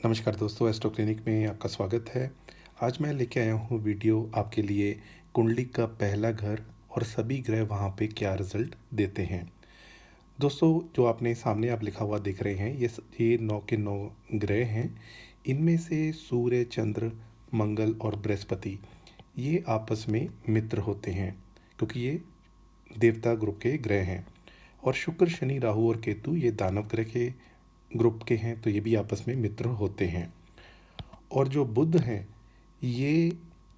नमस्कार दोस्तों, astro clinic में आपका स्वागत है। आज मैं लेके आया हूँ वीडियो आपके लिए कुंडली का पहला घर और सभी ग्रह वहाँ पे क्या रिजल्ट देते हैं। दोस्तों, जो आपने सामने आप लिखा हुआ देख रहे हैं, ये 9 के 9 ग्रह हैं। इनमें से सूर्य, चंद्र, मंगल और बृहस्पति ये आपस में मित्र होते हैं, क्योंकि ये देवता ग्रुप के ग्रह हैं। और शुक्र, शनि, राहु और केतु ये दानव ग्रह के ग्रुप के हैं, तो ये भी आपस में मित्र होते हैं। और जो बुध हैं, ये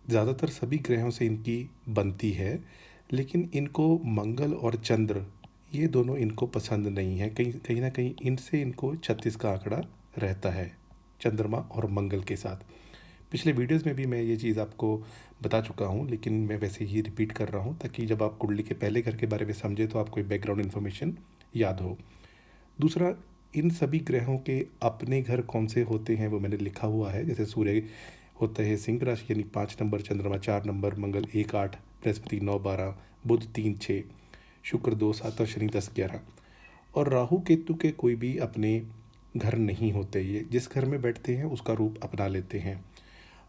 ज़्यादातर सभी ग्रहों से इनकी बनती है, लेकिन इनको मंगल और चंद्र ये दोनों इनको पसंद नहीं है। कहीं कहीं ना कहीं इनसे इनको 36 का आंकड़ा रहता है, चंद्रमा और मंगल के साथ। पिछले वीडियोस में भी मैं ये चीज़ आपको बता चुका हूँ, लेकिन मैं वैसे ही रिपीट कर रहा हूँ ताकि जब आप कुंडली के पहले घर के बारे में समझे तो आपको बैकग्राउंड इन्फॉर्मेशन याद हो। दूसरा, इन सभी ग्रहों के अपने घर कौन से होते हैं वो मैंने लिखा हुआ है। जैसे सूर्य होता है सिंह राशि यानी 5 नंबर, चंद्रमा 4 नंबर, मंगल 1 8, बृहस्पति 9 12, बुध 3 6, शुक्र 2 7 और शनि 10 11। और राहु केतु के कोई भी अपने घर नहीं होते, ये जिस घर में बैठते हैं उसका रूप अपना लेते हैं।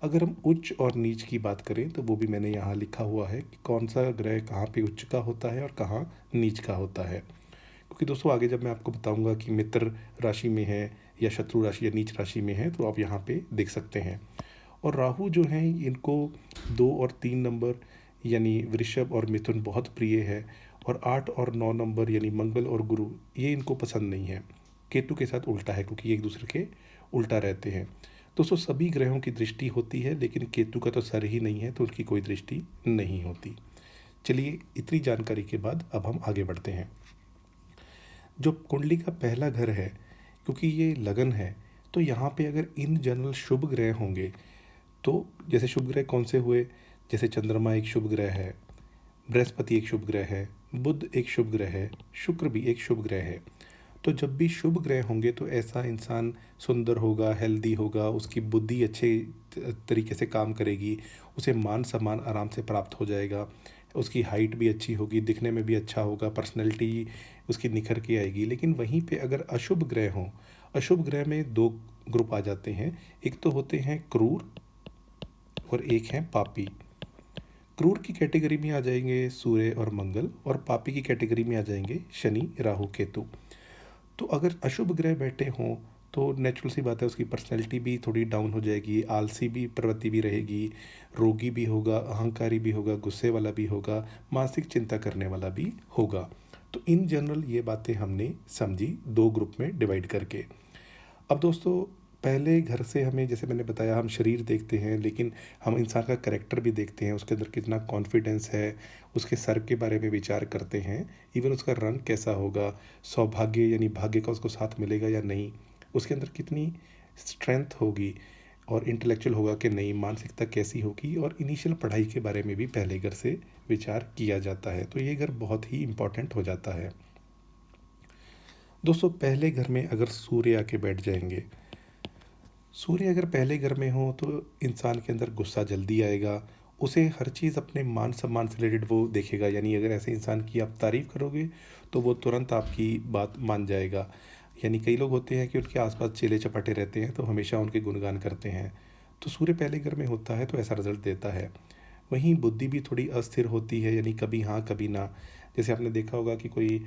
अगर हम उच्च और नीच की बात करें तो वो भी मैंने यहाँ लिखा हुआ है कि कौन सा ग्रह कहाँ पे उच्च का होता है और कहाँ नीच का होता है। क्योंकि दोस्तों आगे जब मैं आपको बताऊंगा कि मित्र राशि में है या शत्रु राशि या नीच राशि में है, तो आप यहाँ पे देख सकते हैं। और राहु जो हैं इनको 2 और 3 नंबर यानी वृषभ और मिथुन बहुत प्रिय है। और 8 और 9 नंबर यानी मंगल और गुरु ये इनको पसंद नहीं है। केतु के साथ उल्टा है, क्योंकि एक दूसरे के उल्टा रहते हैं। दोस्तों, सभी ग्रहों की दृष्टि होती है, लेकिन केतु का तो सर ही नहीं है, तो उनकी कोई दृष्टि नहीं होती। चलिए, इतनी जानकारी के बाद अब हम आगे बढ़ते हैं। जो कुंडली का पहला घर है, क्योंकि ये लगन है, तो यहाँ पे अगर इन जनरल शुभ ग्रह होंगे, तो जैसे शुभ ग्रह कौन से हुए, जैसे चंद्रमा एक शुभ ग्रह है, बृहस्पति एक शुभ ग्रह है, बुध एक शुभ ग्रह है, शुक्र भी एक शुभ ग्रह है। तो जब भी शुभ ग्रह होंगे तो ऐसा इंसान सुंदर होगा, हेल्दी होगा, उसकी बुद्धि अच्छे तरीके से काम करेगी, उसे मान सम्मान आराम से प्राप्त हो जाएगा, उसकी हाइट भी अच्छी होगी, दिखने में भी अच्छा होगा, पर्सनैलिटी उसकी निखर के आएगी। लेकिन वहीं पे अगर अशुभ ग्रह हों, अशुभ ग्रह में दो ग्रुप आ जाते हैं। एक तो होते हैं क्रूर और एक हैं पापी। क्रूर की कैटेगरी में आ जाएंगे सूर्य और मंगल, और पापी की कैटेगरी में आ जाएंगे शनि, राहु, केतु। तो अगर अशुभ ग्रह बैठे हों तो नेचुरल सी बात है, उसकी पर्सनैलिटी भी थोड़ी डाउन हो जाएगी, आलसी भी प्रवृत्ति भी रहेगी, रोगी भी होगा, अहंकारी भी होगा, गुस्से वाला भी होगा, मानसिक चिंता करने वाला भी होगा। तो इन जनरल ये बातें हमने समझी दो ग्रुप में डिवाइड करके। अब दोस्तों, पहले घर से हमें, जैसे मैंने बताया, हम शरीर देखते हैं, लेकिन हम इंसान का कैरेक्टर भी देखते हैं, उसके अंदर कितना कॉन्फिडेंस है, उसके सर के बारे में विचार करते हैं, इवन उसका रंग कैसा होगा, सौभाग्य यानी भाग्य का उसको साथ मिलेगा या नहीं, उसके अंदर कितनी स्ट्रेंथ होगी, और इंटेलेक्चुअल होगा कि नहीं, मानसिकता कैसी होगी, और इनिशियल पढ़ाई के बारे में भी पहले घर से विचार किया जाता है। तो ये घर बहुत ही इम्पोर्टेंट हो जाता है। दोस्तों, पहले घर में अगर सूर्य आके बैठ जाएंगे, सूर्य अगर पहले घर में हो तो इंसान के अंदर गुस्सा जल्दी आएगा, उसे हर चीज़ अपने मान सम्मान से रिलेटेड वो देखेगा। यानी अगर ऐसे इंसान की आप तारीफ़ करोगे तो वो तुरंत आपकी बात मान जाएगा। यानी कई लोग होते हैं कि उनके आसपास चेले चपाटे रहते हैं, तो हमेशा उनके गुणगान करते हैं। तो सूर्य पहले घर में होता है तो ऐसा रिजल्ट देता है। वहीं बुद्धि भी थोड़ी अस्थिर होती है, यानी कभी हाँ कभी ना। जैसे आपने देखा होगा कि कोई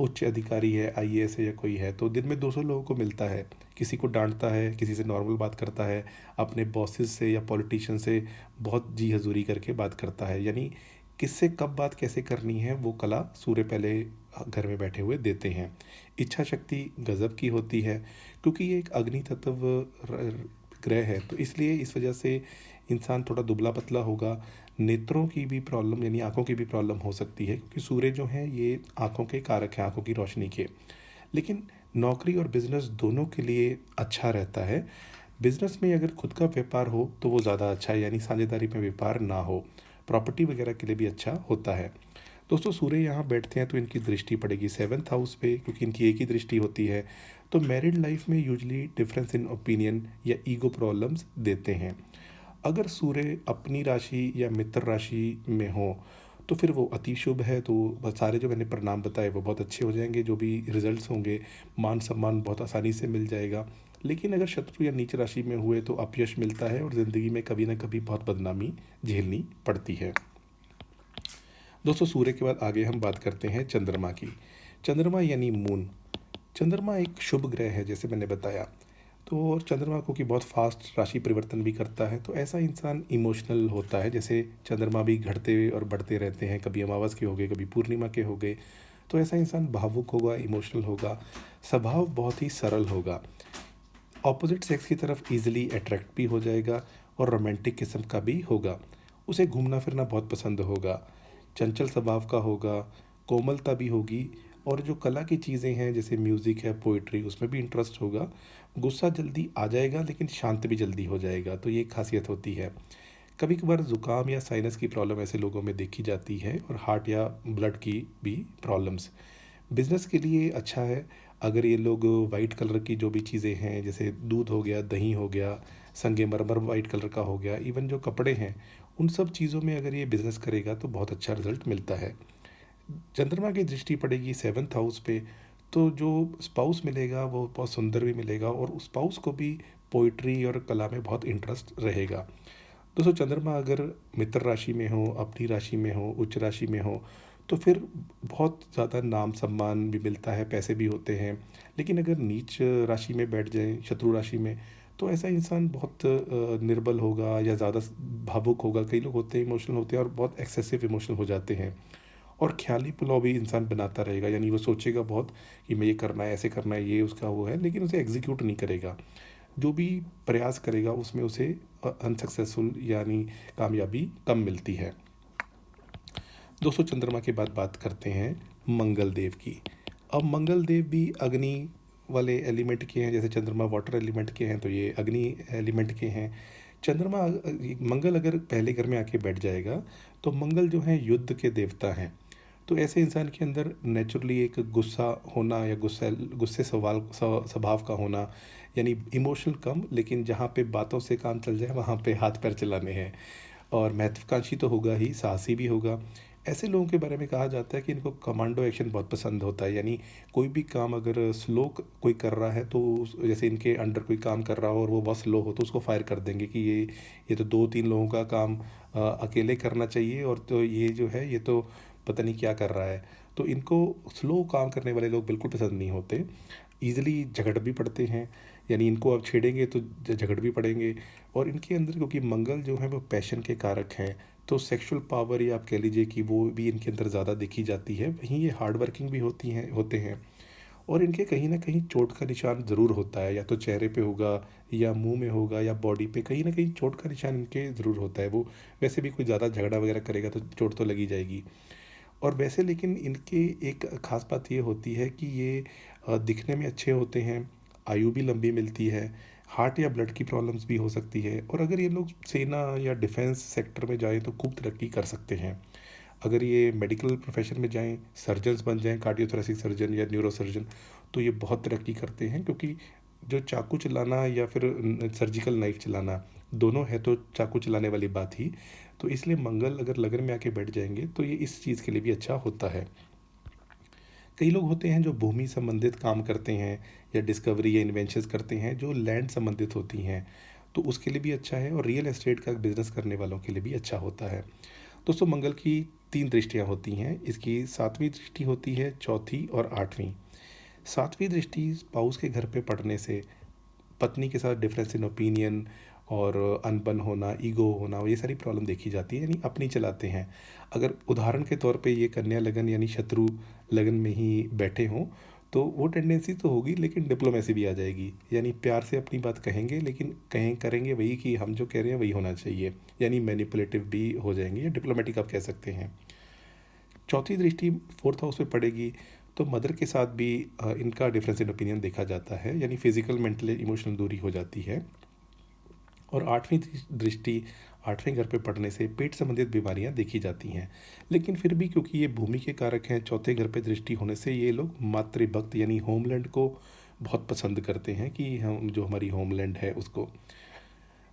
उच्च अधिकारी है, आईएएस है या कोई है, तो दिन में 200 लोगों को मिलता है, किसी को डांटता है, किसी से नॉर्मल बात करता है, अपने बॉसेस से या पॉलिटिशियन से बहुत जी हजूरी करके बात करता है। यानी किससे कब बात कैसे करनी है वो कला सूर्य पहले घर में बैठे हुए देते हैं। इच्छा शक्ति गजब की होती है, क्योंकि ये एक अग्नि तत्व ग्रह है, तो इसलिए इस वजह से इंसान थोड़ा दुबला पतला होगा। नेत्रों की भी प्रॉब्लम यानी आँखों की भी प्रॉब्लम हो सकती है, क्योंकि सूर्य जो है ये आँखों के कारक हैं, आँखों की रोशनी के। लेकिन नौकरी और बिजनेस दोनों के लिए अच्छा रहता है। बिजनेस में अगर खुद का व्यापार हो तो वो ज़्यादा अच्छा है, यानी साझेदारी में व्यापार ना हो। प्रॉपर्टी वगैरह के लिए भी अच्छा होता है। दोस्तों, सूर्य यहाँ बैठते हैं तो इनकी दृष्टि पड़ेगी 7th हाउस पे, क्योंकि इनकी एक ही दृष्टि होती है। तो मैरिड लाइफ में यूजली डिफरेंस इन ओपिनियन या ईगो प्रॉब्लम्स देते हैं। अगर सूर्य अपनी राशि या मित्र राशि में हो तो फिर वो अति शुभ है। तो बस सारे जो मैंने परिणाम बताए वो बहुत अच्छे हो जाएंगे, जो भी रिजल्ट्स होंगे, मान सम्मान बहुत आसानी से मिल जाएगा। लेकिन अगर शत्रु या नीच राशि में हुए तो अपयश मिलता है और ज़िंदगी में कभी ना कभी बहुत बदनामी झेलनी पड़ती है। दोस्तों, सूर्य के बाद आगे हम बात करते हैं चंद्रमा की। चंद्रमा यानी मून। चंद्रमा एक शुभ ग्रह है जैसे मैंने बताया। तो और चंद्रमा को कि बहुत फास्ट राशि परिवर्तन भी करता है, तो ऐसा इंसान इमोशनल होता है। जैसे चंद्रमा भी घटते और बढ़ते रहते हैं, कभी अमावस के हो गए, कभी पूर्णिमा के हो गए। तो ऐसा इंसान भावुक होगा, इमोशनल होगा, स्वभाव बहुत ही सरल होगा, ऑपोजिट सेक्स की तरफ ईजिली अट्रैक्ट भी हो जाएगा और रोमांटिक किस्म का भी होगा। उसे घूमना फिरना बहुत पसंद होगा, चंचल स्वभाव का होगा, कोमलता भी होगी और जो कला की चीज़ें हैं जैसे म्यूज़िक है, पोइट्री, उसमें भी इंटरेस्ट होगा। गुस्सा जल्दी आ जाएगा लेकिन शांत भी जल्दी हो जाएगा, तो ये एक खासियत होती है। कभी कभार ज़ुकाम या साइनस की प्रॉब्लम ऐसे लोगों में देखी जाती है और हार्ट या ब्लड की भी प्रॉब्लम्स। बिजनेस के लिए अच्छा है अगर ये लोग वाइट कलर की जो भी चीज़ें हैं जैसे दूध हो गया, दही हो गया, संगमरमर वाइट कलर का हो गया, इवन जो कपड़े हैं उन सब चीज़ों में अगर ये बिज़नेस करेगा तो बहुत अच्छा रिजल्ट मिलता है। चंद्रमा की दृष्टि पड़ेगी 7th हाउस पे, तो जो स्पाउस मिलेगा वो बहुत सुंदर भी मिलेगा और उस स्पाउस को भी पोइट्री और कला में बहुत इंटरेस्ट रहेगा। दोस्तों, चंद्रमा अगर मित्र राशि में हो, अपनी राशि में हो, उच्च राशि में हो, तो फिर बहुत ज़्यादा नाम सम्मान भी मिलता है, पैसे भी होते हैं। लेकिन अगर नीच राशि में बैठ जाए, शत्रु राशि में, तो ऐसा इंसान बहुत निर्बल होगा या ज़्यादा भावुक होगा। कई लोग होते हैं इमोशनल होते हैं और बहुत एक्सेसिव इमोशनल हो जाते हैं और ख्याली पुलाव भी इंसान बनाता रहेगा। यानी वो सोचेगा बहुत कि मैं ये करना है, ऐसे करना है, ये उसका वो है, लेकिन उसे एग्जीक्यूट नहीं करेगा। जो भी प्रयास करेगा उसमें उसे अनसक्सेसफुल यानी कामयाबी कम मिलती है। दोस्तों, चंद्रमा के बाद बात करते हैं मंगल देव की। अब मंगल देव भी अग्नि वाले एलिमेंट के हैं, जैसे चंद्रमा वाटर एलिमेंट के हैं तो ये अग्नि एलिमेंट के हैं। चंद्रमा मंगल अगर पहले घर में आके बैठ जाएगा तो मंगल जो है युद्ध के देवता हैं। तो ऐसे इंसान के अंदर नेचुरली एक गुस्सा होना या गुस्से स्वभाव का होना, यानी इमोशनल कम, लेकिन जहाँ पे बातों से काम चल जाए वहाँ पे हाथ पैर चलाने हैं। और महत्वाकांक्षी तो होगा ही, साहसी भी होगा। ऐसे लोगों के बारे में कहा जाता है कि इनको कमांडो एक्शन बहुत पसंद होता है। यानी कोई भी काम अगर स्लो कोई कर रहा है तो जैसे इनके अंडर कोई काम कर रहा हो और वो बहुत स्लो हो तो उसको फायर कर देंगे कि ये तो 2-3 लोगों का काम अकेले करना चाहिए और तो ये जो है ये तो पता नहीं क्या कर रहा है। तो इनको स्लो काम करने वाले लोग बिल्कुल पसंद नहीं होते। ईज़िली झगड़ भी पड़ते हैं, यानी इनको आप छेड़ेंगे तो झगड़ भी पड़ेंगे। और इनके अंदर क्योंकि मंगल जो है वो पैशन के कारक हैं, तो सेक्सुअल पावर या आप कह लीजिए कि वो भी इनके अंदर ज़्यादा देखी जाती है। वहीं ये हार्ड वर्किंग भी होते हैं और इनके कहीं ना कहीं चोट का निशान ज़रूर होता है, या तो चेहरे पे होगा या मुंह में होगा या बॉडी पे, कहीं ना कहीं चोट का निशान इनके ज़रूर होता है। वो वैसे भी कोई ज़्यादा झगड़ा वगैरह करेगा तो चोट तो लगी जाएगी। और वैसे लेकिन इनके एक ख़ास बात ये होती है कि ये दिखने में अच्छे होते हैं, आयु भी लंबी मिलती है, हार्ट या ब्लड की प्रॉब्लम्स भी हो सकती है। और अगर ये लोग सेना या डिफेंस सेक्टर में जाएँ तो खूब तरक्की कर सकते हैं। अगर ये मेडिकल प्रोफेशन में जाएँ, सर्जन्स बन जाएँ, कार्डियोथोरेसिक सर्जन या न्यूरो सर्जन, तो ये बहुत तरक्की करते हैं। क्योंकि जो चाकू चलाना या फिर सर्जिकल नाइफ चलाना, दोनों है तो चाकू चलाने वाली बात ही। तो इसलिए मंगल अगर लगन में आके बैठ जाएंगे तो ये इस चीज़ के लिए भी अच्छा होता है। कई लोग होते हैं जो भूमि संबंधित काम करते हैं या डिस्कवरी या इन्वेंशंस करते हैं जो लैंड संबंधित होती हैं, तो उसके लिए भी अच्छा है। और रियल एस्टेट का बिजनेस करने वालों के लिए भी अच्छा होता है। दोस्तों, मंगल की 3 दृष्टियाँ होती हैं। इसकी 7वीं दृष्टि होती है, चौथी और 8वीं। 7वीं दृष्टि स्पाउस के घर पे पड़ने से पत्नी के साथ डिफरेंस इन ओपिनियन और अनबन होना, ईगो होना, ये सारी प्रॉब्लम देखी जाती है, यानी अपनी चलाते हैं। अगर उदाहरण के तौर पे ये कन्या लगन यानी शत्रु लगन में ही बैठे हों तो वो टेंडेंसी तो होगी, लेकिन डिप्लोमेसी भी आ जाएगी। यानी प्यार से अपनी बात कहेंगे लेकिन करेंगे वही कि हम जो कह रहे हैं वही होना चाहिए, यानी मैनिपुलेटिव भी हो जाएंगे या डिप्लोमेटिक आप कह सकते हैं। चौथी दृष्टि 4th हाउस पे पड़ेगी तो मदर के साथ भी इनका डिफरेंस इन ओपिनियन देखा जाता है, यानी फिजिकल मेंटल इमोशनल दूरी हो जाती है। और 8वीं दृष्टि 8वें घर पे पड़ने से पेट संबंधित बीमारियां देखी जाती हैं। लेकिन फिर भी क्योंकि ये भूमि के कारक हैं, चौथे घर पे दृष्टि होने से ये लोग मातृभक्त यानी होमलैंड को बहुत पसंद करते हैं कि हम जो हमारी होमलैंड है उसको।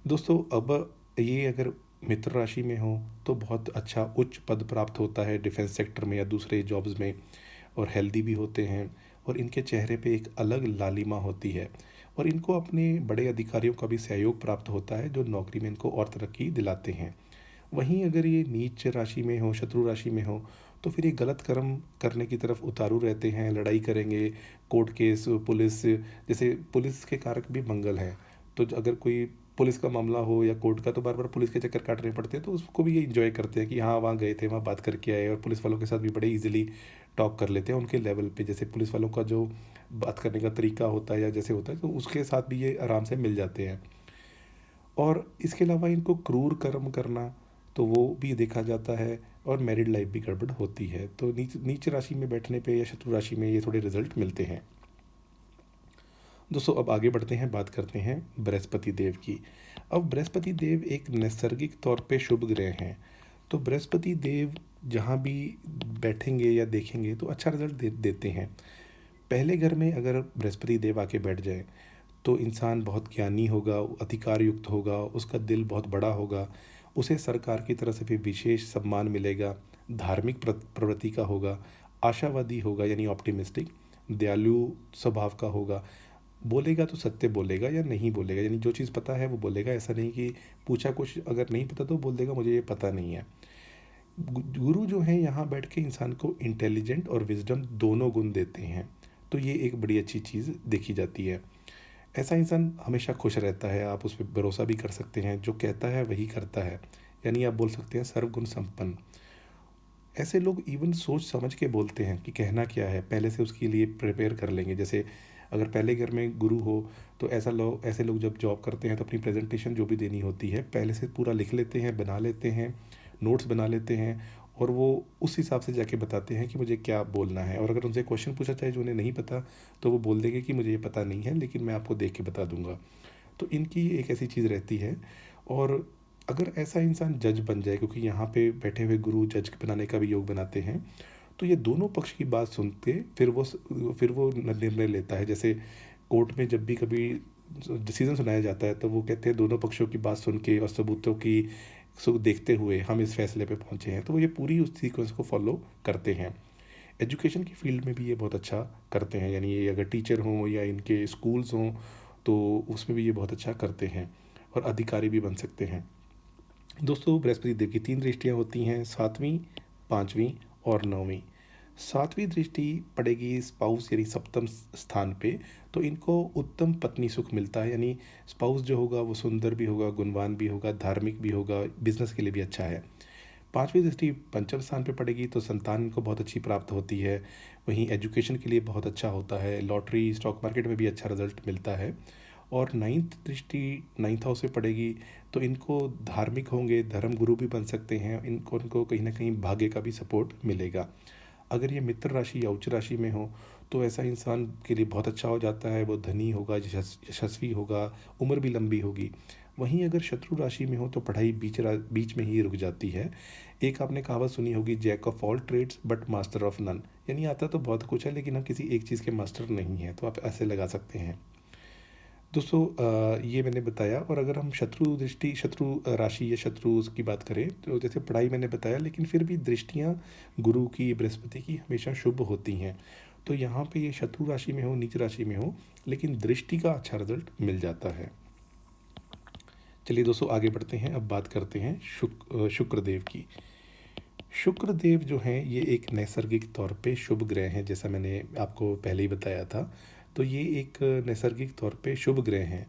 दोस्तों, अब ये अगर मित्र राशि में हो तो बहुत अच्छा उच्च पद प्राप्त होता है डिफेंस सेक्टर में या दूसरे जॉब्स में, और हेल्दी भी होते हैं और इनके चेहरे पे एक अलग लालिमा होती है। और इनको अपने बड़े अधिकारियों का भी सहयोग प्राप्त होता है जो नौकरी में इनको और तरक्की दिलाते हैं। वहीं अगर ये नीच राशि में हो, शत्रु राशि में हो, तो फिर ये गलत कर्म करने की तरफ उतारू रहते हैं, लड़ाई करेंगे, कोर्ट केस, पुलिस, जैसे पुलिस के कारक भी मंगल हैं। तो अगर कोई पुलिस का मामला हो या कोर्ट का, तो बार बार पुलिस के चक्कर काटने पड़ते हैं, तो उसको भी ये इंजॉय करते हैं कि हाँ वहाँ गए थे, वहाँ बात करके आए, और पुलिस वालों के साथ भी बड़े इजीली टॉक कर लेते हैं उनके लेवल पे। जैसे पुलिस वालों का जो बात करने का तरीका होता है या जैसे होता है, तो उसके साथ भी ये आराम से मिल जाते हैं। और इसके अलावा इनको क्रूर कर्म करना, तो वो भी देखा जाता है, और मैरिड लाइफ भी गड़बड़ होती है। तो नीच नीच राशि में बैठने पे या शत्रु राशि में ये थोड़े रिजल्ट मिलते हैं। दोस्तों अब आगे बढ़ते हैं, बात करते हैं बृहस्पति देव की। अब बृहस्पति देव एक नैसर्गिक तौर पे शुभ ग्रह हैं। तो बृहस्पति देव जहाँ भी बैठेंगे या देखेंगे तो अच्छा रिजल्ट देते हैं। पहले घर में अगर बृहस्पति देव आके बैठ जाए तो इंसान बहुत ज्ञानी होगा, अधिकार युक्त होगा, उसका दिल बहुत बड़ा होगा, उसे सरकार की तरफ से भी विशेष सम्मान मिलेगा, धार्मिक प्रवृत्ति का होगा, आशावादी होगा यानी ऑप्टिमिस्टिक, दयालु स्वभाव का होगा, बोलेगा तो सत्य बोलेगा या नहीं बोलेगा, यानी जो चीज़ पता है वो बोलेगा, ऐसा नहीं कि पूछा कुछ अगर नहीं पता तो बोल देगा मुझे ये पता नहीं है। गुरु जो हैं यहाँ बैठ के इंसान को इंटेलिजेंट और विजडम दोनों गुण देते हैं, तो ये एक बड़ी अच्छी चीज़ देखी जाती है। ऐसा इंसान हमेशा खुश रहता है, आप उस पर भरोसा भी कर सकते हैं, जो कहता है वही करता है, यानी आप बोल सकते हैं सर्वगुण संपन्न। ऐसे लोग इवन सोच समझ के बोलते हैं कि कहना क्या है, पहले से उसके लिए प्रिपेयर कर लेंगे। जैसे अगर पहले घर में गुरु हो तो ऐसे लोग जब जॉब करते हैं तो अपनी प्रेजेंटेशन जो भी देनी होती है पहले से पूरा लिख लेते हैं, बना लेते हैं, नोट्स बना लेते हैं, और वो उस हिसाब से जाके बताते हैं कि मुझे क्या बोलना है। और अगर उनसे क्वेश्चन पूछा जाए जो उन्हें नहीं पता, तो वो बोल देंगे कि मुझे ये पता नहीं है, लेकिन मैं आपको देख के बता दूंगा। तो इनकी एक ऐसी चीज़ रहती है। और अगर ऐसा इंसान जज बन जाए, क्योंकि यहाँ पे बैठे हुए गुरु जज बनाने का भी योग बनाते हैं, तो ये दोनों पक्ष की बात सुनते फिर वो निर्णय लेता है। जैसे कोर्ट में जब भी कभी डिसीजन सुनाया जाता है तो वो कहते हैं दोनों पक्षों की बात सुन के और सबूतों की सुख देखते हुए हम इस फैसले पे पहुंचे हैं। तो वो ये पूरी उस सीक्वेंस को फॉलो करते हैं। एजुकेशन की फील्ड में भी ये बहुत अच्छा करते हैं, यानी ये अगर टीचर हों या इनके स्कूल्स हों तो उसमें भी ये बहुत अच्छा करते हैं, और अधिकारी भी बन सकते हैं। दोस्तों बृहस्पति देव की 3 दृष्टियाँ होती हैं, 7वीं, 5वीं और 9वीं। 7वीं दृष्टि पड़ेगी स्पाउस यानी सप्तम स्थान पे, तो इनको उत्तम पत्नी सुख मिलता है, यानी स्पाउस जो होगा वो सुंदर भी होगा, गुणवान भी होगा, धार्मिक भी होगा, बिजनेस के लिए भी अच्छा है। 5वीं दृष्टि पंचम स्थान पे पड़ेगी तो संतान इनको बहुत अच्छी प्राप्त होती है। वहीं एजुकेशन के लिए बहुत अच्छा होता है, लॉटरी स्टॉक मार्केट में भी अच्छा रिजल्ट मिलता है। और 9th दृष्टि 9th हाउस में पड़ेगी तो इनको धार्मिक होंगे, धर्म गुरु भी बन सकते हैं, इनको कहीं ना कहीं भाग्य का भी सपोर्ट मिलेगा। अगर ये मित्र राशि या उच्च राशि में हो तो ऐसा इंसान के लिए बहुत अच्छा हो जाता है, वो धनी होगा, यशस्वी होगा, उम्र भी लंबी होगी। वहीं अगर शत्रु राशि में हो तो पढ़ाई बीच में ही रुक जाती है। एक आपने कहावत सुनी होगी, jack of all trades but master of none, यानी आता तो बहुत कुछ है लेकिन हम किसी एक चीज़ के मास्टर नहीं हैं, तो आप ऐसे लगा सकते हैं। दोस्तों ये मैंने बताया। और अगर हम शत्रु राशि या शत्रु की बात करें तो जैसे पढ़ाई मैंने बताया, लेकिन फिर भी दृष्टियाँ गुरु की, बृहस्पति की हमेशा शुभ होती हैं। तो यहाँ पे ये शत्रु राशि में हो, नीच राशि में हो, लेकिन दृष्टि का अच्छा रिजल्ट मिल जाता है। चलिए दोस्तों आगे बढ़ते हैं, अब बात करते हैं शुक्रदेव की। शुक्रदेव जो हैं ये एक नैसर्गिक तौर पे शुभ ग्रह हैं, जैसा मैंने आपको पहले ही बताया था। तो ये एक नैसर्गिक तौर पे शुभ ग्रह हैं।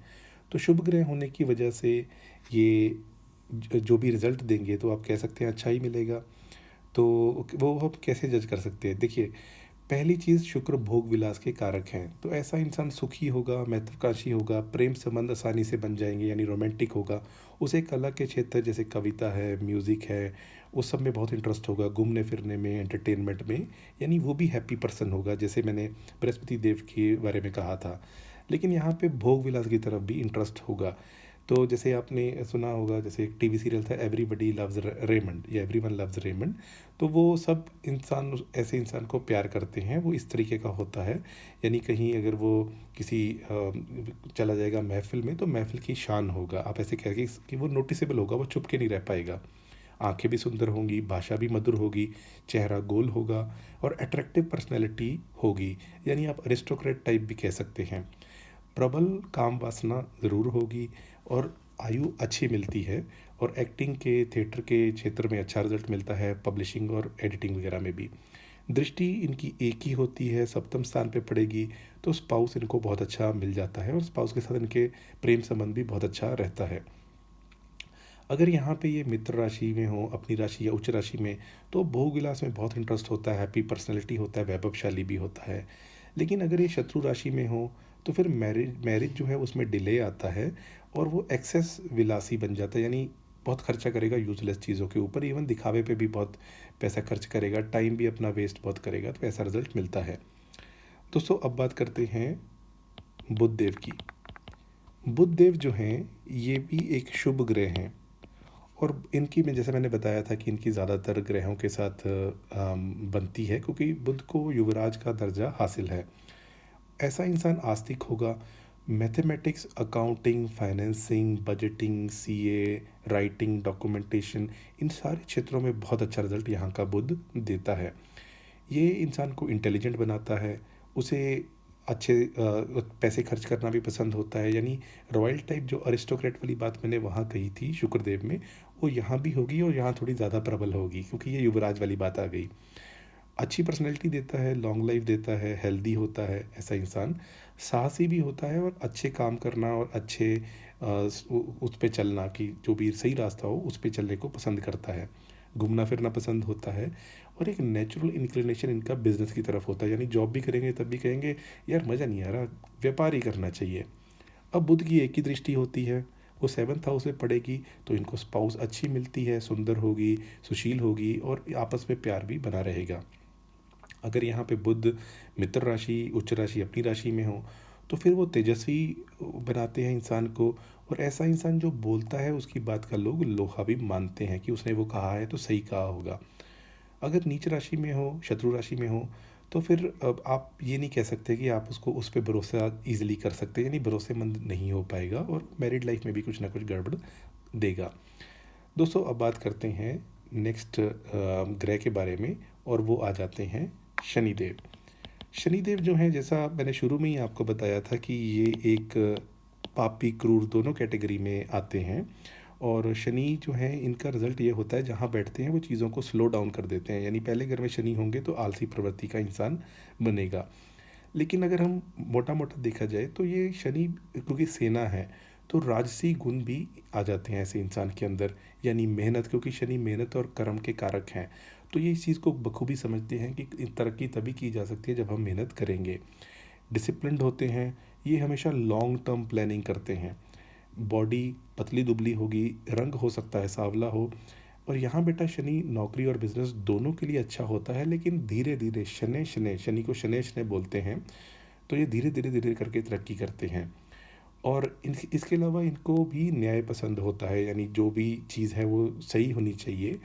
तो शुभ ग्रह होने की वजह से ये जो भी रिज़ल्ट देंगे तो आप कह सकते हैं अच्छा ही मिलेगा। तो वो हम कैसे जज कर सकते हैं? देखिए, पहली चीज़, शुक्र भोग विलास के कारक हैं, तो ऐसा इंसान सुखी होगा, महत्वाकांक्षी होगा, प्रेम संबंध आसानी से बन जाएंगे यानी रोमांटिक होगा। उसे कला के क्षेत्र जैसे कविता है, म्यूज़िक है, उस सब में बहुत इंटरेस्ट होगा, घूमने फिरने में, एंटरटेनमेंट में, यानी वो भी हैप्पी पर्सन होगा, जैसे मैंने बृहस्पति देव के बारे में कहा था। लेकिन यहाँ पे भोग विलास की तरफ भी इंटरेस्ट होगा। तो जैसे आपने सुना होगा, जैसे एक टीवी सीरियल था एवरीबडी लव्स रेमंड या एवरीवन लव्स रेमंड, तो वो सब इंसान ऐसे इंसान को प्यार करते हैं, वो इस तरीके का होता है। यानी कहीं अगर वो किसी चला जाएगा महफिल में तो महफिल की शान होगा, आप ऐसे कह कि वो नोटिसेबल होगा, वो छुप के नहीं रह पाएगा। आंखें भी सुंदर होंगी, भाषा भी मधुर होगी, चेहरा गोल होगा और अट्रैक्टिव पर्सनैलिटी होगी, यानी आप अरिस्टोक्रेट टाइप भी कह सकते हैं। प्रबल काम वासना ज़रूर होगी और आयु अच्छी मिलती है और एक्टिंग के थिएटर के क्षेत्र में अच्छा रिजल्ट मिलता है, पब्लिशिंग और एडिटिंग वगैरह में भी। दृष्टि इनकी एक ही होती है, सप्तम स्थान पे पड़ेगी, तो स्पाउस इनको बहुत अच्छा मिल जाता है और स्पाउस के साथ इनके प्रेम संबंध भी बहुत अच्छा रहता है। अगर यहाँ पे ये मित्र राशि में हो, अपनी राशि या उच्च राशि में, तो भोग विलास में बहुत इंटरेस्ट होता है, हैप्पी पर्सनैलिटी होता है, वैभवशाली भी होता है। लेकिन अगर ये शत्रु राशि में हो तो फिर मैरिज मैरिज जो है उसमें डिले आता है और वो एक्सेस विलासी बन जाता है, यानी बहुत खर्चा करेगा यूजलेस चीज़ों के ऊपर, इवन दिखावे पे भी बहुत पैसा खर्च करेगा, टाइम भी अपना वेस्ट बहुत करेगा, तो ऐसा रिजल्ट मिलता है। दोस्तों अब बात करते हैं बुध देव की। बुध देव जो हैं ये भी एक शुभ ग्रह हैं और इनकी में जैसे मैंने बताया था कि इनकी ज़्यादातर ग्रहों के साथ बनती है क्योंकि बुध को युवराज का दर्जा हासिल है। ऐसा इंसान आस्तिक होगा, mathematics, accounting, financing, budgeting, CA, writing, documentation, इन सारे क्षेत्रों में बहुत अच्छा रिजल्ट यहाँ का बुध देता है। ये इंसान को इंटेलिजेंट बनाता है, उसे अच्छे पैसे खर्च करना भी पसंद होता है, यानी रॉयल टाइप जो अरिस्टोक्रेट वाली बात मैंने वहाँ कही थी शुक्रदेव में, वो यहाँ भी होगी और यहाँ थोड़ी ज़्यादा प्रबल होगी क्योंकि ये युवराज वाली बात आ गई। अच्छी पर्सनैलिटी देता है, लॉन्ग लाइफ देता है, हेल्दी होता है ऐसा इंसान, साहसी भी होता है और अच्छे काम करना और अच्छे उस पे चलना कि जो भी सही रास्ता हो उस पे चलने को पसंद करता है। घूमना फिरना पसंद होता है और एक नेचुरल इंक्लिनेशन इनका बिजनेस की तरफ होता है, यानी जॉब भी करेंगे तब भी कहेंगे यार मज़ा नहीं आ रहा, व्यापार ही करना चाहिए। अब बुध की एक ही दृष्टि होती है, वो सेवन्थ हाउस में पड़ेगी तो इनको स्पाउस अच्छी मिलती है, सुंदर होगी, सुशील होगी और आपस में प्यार भी बना रहेगा। अगर यहाँ पे बुध मित्र राशि, उच्च राशि, अपनी राशि में हो तो फिर वो तेजस्वी बनाते हैं इंसान को और ऐसा इंसान जो बोलता है उसकी बात का लोग लोहा भी मानते हैं कि उसने वो कहा है तो सही कहा होगा। अगर नीच राशि में हो, शत्रु राशि में हो, तो फिर अब आप ये नहीं कह सकते कि आप उसको उस पर भरोसा ईजिली कर सकते, यानी भरोसेमंद नहीं हो पाएगा और मैरिड लाइफ में भी कुछ ना कुछ गड़बड़ देगा। दोस्तों अब बात करते हैं नेक्स्ट ग्रह के बारे में और वो आ जाते हैं शनिदेव। शनिदेव जो हैं, जैसा मैंने शुरू में ही आपको बताया था कि ये एक पापी क्रूर दोनों कैटेगरी में आते हैं और शनि जो है इनका रिजल्ट ये होता है जहाँ बैठते हैं वो चीज़ों को स्लो डाउन कर देते हैं, यानी पहले घर में शनि होंगे तो आलसी प्रवृत्ति का इंसान बनेगा। लेकिन अगर हम मोटा मोटा देखा जाए तो ये शनि क्योंकि सेना है तो राजसी गुण भी आ जाते हैं ऐसे इंसान के अंदर, यानी मेहनत, क्योंकि शनि मेहनत और कर्म के कारक हैं, तो ये इस चीज़ को बखूबी समझते हैं कि तरक्की तभी की जा सकती है जब हम मेहनत करेंगे। डिसिप्लिन्ड होते हैं, ये हमेशा लॉन्ग टर्म प्लानिंग करते हैं। बॉडी पतली दुबली होगी, रंग हो सकता है सांवला हो, और यहाँ बेटा शनि नौकरी और बिजनेस दोनों के लिए अच्छा होता है, लेकिन धीरे धीरे शनै शनै, शनि को शनै शनै बोलते हैं, तो ये धीरे धीरे धीरे करके तरक्की करते हैं। और इसके अलावा इनको भी न्याय पसंद होता है, यानी जो भी चीज़ है वो सही होनी चाहिए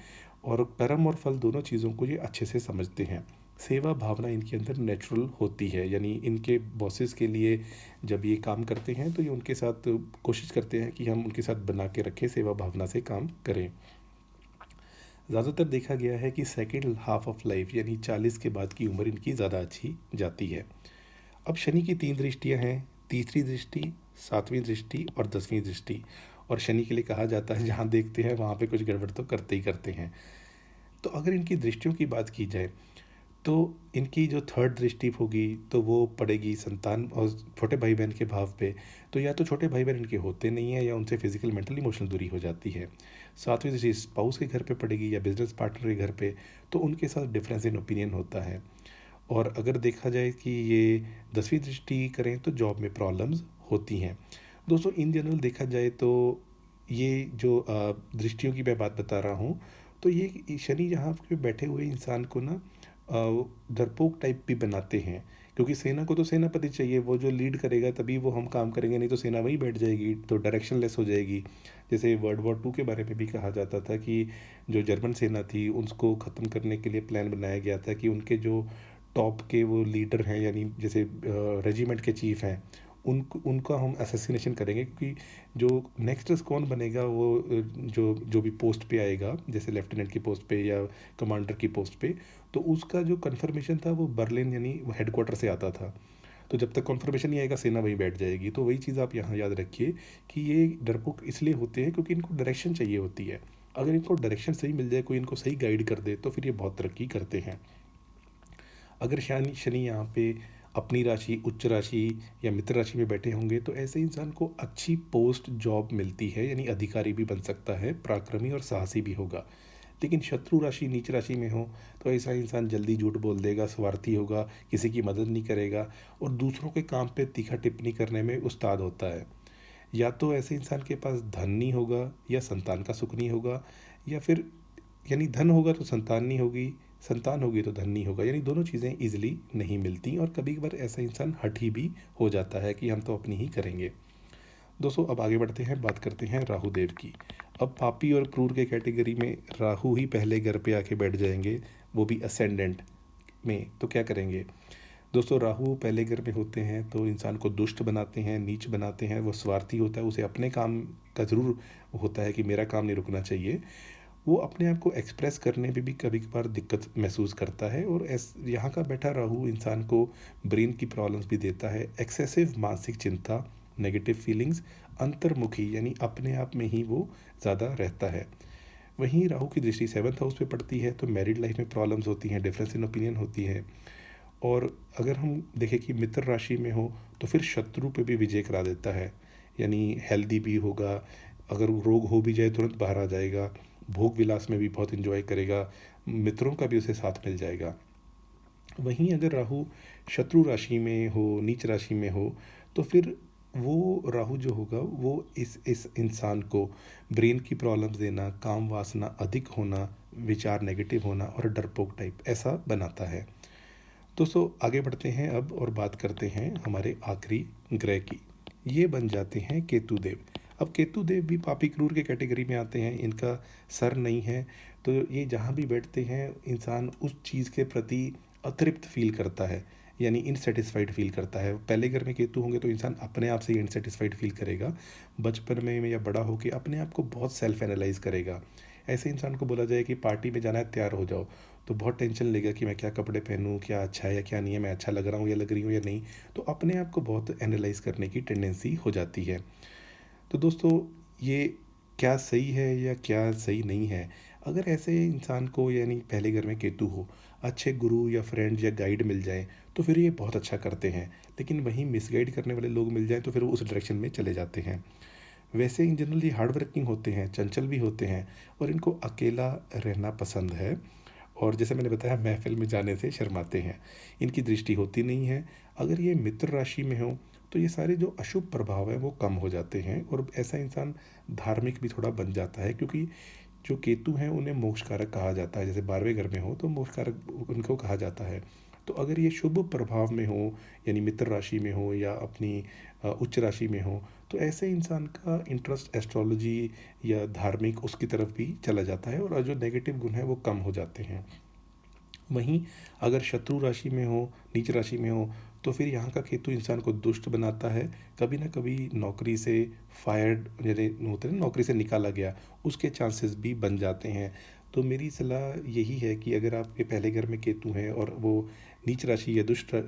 और कर्म और फल दोनों चीज़ों को ये अच्छे से समझते हैं। सेवा भावना इनके अंदर नेचुरल होती है, यानी इनके बॉसेस के लिए जब ये काम करते हैं तो ये उनके साथ कोशिश करते हैं कि हम उनके साथ बना के रखें, सेवा भावना से काम करें। ज़्यादातर देखा गया है कि सेकेंड हाफ ऑफ लाइफ यानी 40 के बाद की उम्र इनकी ज़्यादा अच्छी जाती है। अब शनि की 3 दृष्टियाँ हैं, तीसरी दृष्टि, 7वीं दृष्टि और 10वीं दृष्टि, और शनि के लिए कहा जाता है जहाँ देखते हैं वहाँ पे कुछ गड़बड़ तो करते ही करते हैं। तो अगर इनकी दृष्टियों की बात की जाए तो इनकी जो थर्ड दृष्टि होगी तो वो पड़ेगी संतान और छोटे भाई बहन के भाव पे, तो या तो छोटे भाई बहन इनके होते नहीं हैं या उनसे फिजिकल मेंटल इमोशनल दूरी हो जाती है। 7वीं दृष्टि स्पाउस के घर पे पड़ेगी या बिजनेस पार्टनर के घर पे, तो उनके साथ डिफरेंस इन ओपिनियन होता है। और अगर देखा जाए कि ये 10वीं दृष्टि करें तो जॉब में प्रॉब्लम्स होती हैं। दोस्तों इन जनरल देखा जाए तो ये जो दृष्टियों की मैं बात बता रहा हूँ, तो ये शनि यहाँ पे बैठे हुए इंसान को ना डरपोक टाइप भी बनाते हैं, क्योंकि सेना को तो सेनापति चाहिए, वो जो लीड करेगा तभी वो हम काम करेंगे, नहीं तो सेना वहीं बैठ जाएगी तो डायरेक्शन लेस हो जाएगी। जैसे वर्ल्ड वॉर 2 के बारे में भी कहा जाता था कि जो जर्मन सेना थी उसको ख़त्म करने के लिए प्लान बनाया गया था कि उनके जो टॉप के वो लीडर हैं, यानी जैसे रेजिमेंट के चीफ हैं, उनका हम असैसिनेशन करेंगे, क्योंकि जो नेक्स्ट कौन बनेगा वो जो भी पोस्ट पे आएगा, जैसे लेफ्टिनेंट की पोस्ट पे या कमांडर की पोस्ट पे, तो उसका जो कन्फर्मेशन था वो बर्लिन यानी हेडक्वार्टर से आता था। तो जब तक कॉन्फर्मेशन नहीं आएगा सेना वहीं बैठ जाएगी। तो वही चीज़ आप यहाँ याद रखिए कि ये डरपोक इसलिए होते हैं क्योंकि इनको डायरेक्शन चाहिए होती है। अगर इनको डायरेक्शन सही मिल जाए, कोई इनको सही गाइड कर दे, तो फिर ये बहुत तरक्की करते हैं। अगर शनि शनि यहाँ पे अपनी राशि, उच्च राशि या मित्र राशि में बैठे होंगे, तो ऐसे इंसान को अच्छी पोस्ट जॉब मिलती है, यानी अधिकारी भी बन सकता है, पराक्रमी और साहसी भी होगा। लेकिन शत्रु राशि नीच राशि में हो तो ऐसा इंसान जल्दी झूठ बोल देगा, स्वार्थी होगा, किसी की मदद नहीं करेगा और दूसरों के काम पे तीखा टिप्पणी करने में उस्ताद होता है। या तो ऐसे इंसान के पास धन नहीं होगा या संतान का सुख नहीं होगा, या फिर यानी धन होगा तो संतान नहीं होगी, संतान होगी तो धन नहीं होगा, यानी दोनों चीज़ें ईजिली नहीं मिलती। और कभी कभार ऐसा इंसान हठी भी हो जाता है कि हम तो अपनी ही करेंगे। दोस्तों अब आगे बढ़ते हैं, बात करते हैं राहु देव की। अब पापी और क्रूर के कैटेगरी में राहु ही पहले घर पे आके बैठ जाएंगे, वो भी असेंडेंट में। तो क्या करेंगे दोस्तों, राहु पहले घर में होते हैं तो इंसान को दुष्ट बनाते हैं, नीच बनाते हैं, वो स्वार्थी होता है, उसे अपने काम का ज़रूर होता है कि मेरा काम नहीं रुकना चाहिए। वो अपने आप को एक्सप्रेस करने में भी कभी कभार दिक्कत महसूस करता है। और यहाँ का बैठा राहु इंसान को ब्रेन की प्रॉब्लम्स भी देता है, एक्सेसिव मानसिक चिंता, नेगेटिव फीलिंग्स, अंतर्मुखी यानी अपने आप में ही वो ज़्यादा रहता है। वहीं राहु की दृष्टि 7th हाउस पे पड़ती है तो मैरिड लाइफ में प्रॉब्लम्स होती हैं, डिफरेंस इन ओपिनियन होती है। और अगर हम देखें कि मित्र राशि में हो तो फिर शत्रु पे भी विजय करा देता है, यानी हेल्दी भी होगा, अगर रोग हो भी जाए तुरंत बाहर आ जाएगा, भोग विलास में भी बहुत इन्जॉय करेगा, मित्रों का भी उसे साथ मिल जाएगा। वहीं अगर राहु शत्रु राशि में हो, नीच राशि में हो, तो फिर वो राहु जो होगा वो इस इंसान को ब्रेन की प्रॉब्लम्स देना, काम वासना अधिक होना, विचार नेगेटिव होना और डरपोक टाइप ऐसा बनाता है। दोस्तों आगे बढ़ते हैं अब और बात करते हैं हमारे आखिरी ग्रह की। ये बन जाते हैं केतु देव। अब केतु देव भी पापी क्रूर के कैटेगरी में आते हैं, इनका सर नहीं है, तो ये जहाँ भी बैठते हैं इंसान उस चीज़ के प्रति अतृप्त फील करता है, यानी इनसेटिस्फाइड फील करता है। पहले घर में केतु होंगे तो इंसान अपने आप से ही इनसेटिस्फाइड फील करेगा, बचपन में या बड़ा होकर अपने आप को बहुत सेल्फ एनालाइज करेगा। ऐसे इंसान को बोला जाए कि पार्टी में जाना है, तैयार हो जाओ, तो बहुत टेंशन लेगा कि मैं क्या कपड़े पहनूं, क्या अच्छा है या क्या नहीं है, मैं अच्छा लग रहा हूँ या लग रही हूँ या नहीं। तो अपने आप को बहुत एनालाइज करने की टेंडेंसी हो जाती है। तो दोस्तों ये क्या सही है या क्या सही नहीं है, अगर ऐसे इंसान को यानी पहले घर में केतु हो, अच्छे गुरु या फ्रेंड या गाइड मिल जाए तो फिर ये बहुत अच्छा करते हैं। लेकिन वहीं मिसगाइड करने वाले लोग मिल जाएं तो फिर वो उस डायरेक्शन में चले जाते हैं। वैसे इन जनरली हार्ड वर्किंग होते हैं, चंचल भी होते हैं और इनको अकेला रहना पसंद है। और जैसे मैंने बताया महफिल में जाने से शर्माते हैं, इनकी दृष्टि होती नहीं है। अगर ये मित्र राशि में हो तो ये सारे जो अशुभ प्रभाव है वो कम हो जाते हैं और ऐसा इंसान धार्मिक भी थोड़ा बन जाता है, क्योंकि जो केतु हैं उन्हें मोक्ष कारक कहा जाता है। जैसे 12वें घर में हो तो मोक्ष कारक उनको कहा जाता है। तो अगर ये शुभ प्रभाव में हो, यानी मित्र राशि में हो या अपनी उच्च राशि में हो, तो ऐसे इंसान का इंटरेस्ट एस्ट्रोलॉजी या धार्मिक उसकी तरफ भी चला जाता है और जो नेगेटिव गुण है वो कम हो जाते हैं। वहीं अगर शत्रु राशि में हो, नीच राशि में हो, तो फिर यहाँ का केतु इंसान को दुष्ट बनाता है, कभी ना कभी नौकरी से फायर्ड यानी होते हैं नौकरी से निकाला गया, उसके चांसेस भी बन जाते हैं। तो मेरी सलाह यही है कि अगर आपके पहले घर में केतु हैं और वो नीच राशि या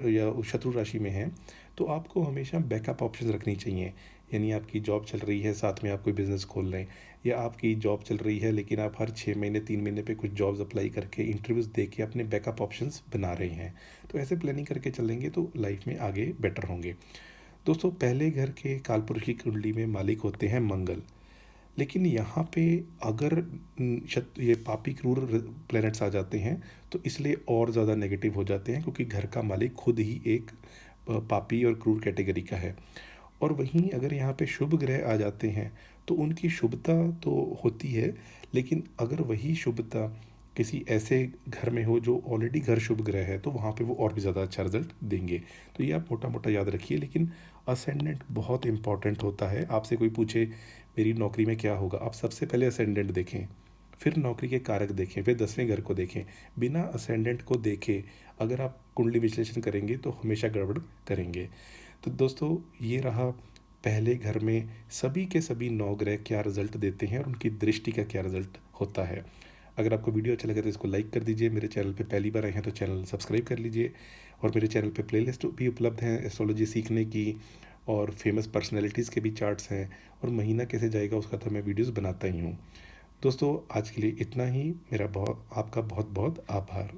या शत्रु राशि में हैं, तो आपको हमेशा बैकअप ऑप्शन रखनी चाहिए। यानी आपकी जॉब चल रही है, साथ में आप कोई बिज़नेस खोल रहे हैं, या आपकी जॉब चल रही है लेकिन आप हर 6 महीने 3 महीने पे कुछ जॉब्स अप्लाई करके इंटरव्यूज़ दे के अपने बैकअप ऑप्शंस बना रहे हैं। तो ऐसे प्लानिंग करके चलेंगे तो लाइफ में आगे बेटर होंगे। दोस्तों पहले घर के कालपुरुष की कुंडली में मालिक होते हैं मंगल, लेकिन यहाँ पे अगर ये पापी क्रूर प्लैनेट्स आ जाते हैं तो इसलिए और ज़्यादा नेगेटिव हो जाते हैं, क्योंकि घर का मालिक खुद ही एक पापी और क्रूर कैटेगरी का है। और वहीं अगर यहाँ पे शुभ ग्रह आ जाते हैं तो उनकी शुभता तो होती है, लेकिन अगर वही शुभता किसी ऐसे घर में हो जो ऑलरेडी घर शुभ ग्रह है तो वहाँ पे वो और भी ज़्यादा अच्छा रिजल्ट देंगे। तो ये आप मोटा मोटा याद रखिए। लेकिन असेंडेंट बहुत इंपॉर्टेंट होता है। आपसे कोई पूछे मेरी नौकरी में क्या होगा, आप सबसे पहले असेंडेंट देखें, फिर नौकरी के कारक देखें, फिर 10वें घर को देखें। बिना असेंडेंट को देखे अगर आप कुंडली विश्लेषण करेंगे तो हमेशा गड़बड़ करेंगे। तो दोस्तों ये रहा पहले घर में सभी के सभी 9 ग्रह क्या रिजल्ट देते हैं और उनकी दृष्टि का क्या रिजल्ट होता है। अगर आपको वीडियो अच्छा लगे तो इसको लाइक कर दीजिए। मेरे चैनल पे पहली बार आए हैं तो चैनल सब्सक्राइब कर लीजिए। और मेरे चैनल पे प्लेलिस्ट भी उपलब्ध हैं एस्ट्रोलॉजी सीखने की, और फेमस पर्सनैलिटीज़ के भी चार्ट्स हैं, और महीना कैसे जाएगा उसका तो मैं वीडियोज़ बनाता ही हूँ। दोस्तों आज के लिए इतना ही। मेरा बहुत आपका बहुत बहुत आभार।